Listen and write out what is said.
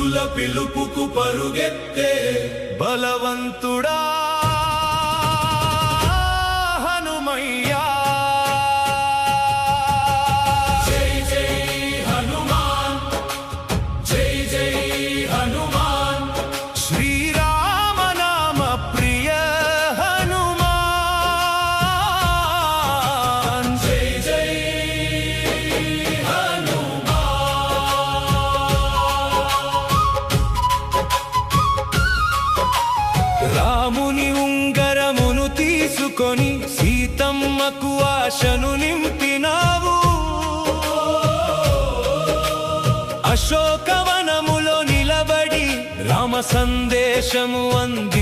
సిద్ధుల పిలుపుకు పరుగెత్తే బలవంతుడా హనుమయ్యా. జై జై హనుమాన్, జై జై హనుమాన్, శ్రీరామ నామ ప్రియ హనుమాన్. జై జై రాముని ఉంగరమును తీసుకొని సీతమ్మకు ఆశను నింపినావు. అశోకవనములో నిలబడి రామ సందేశము అంది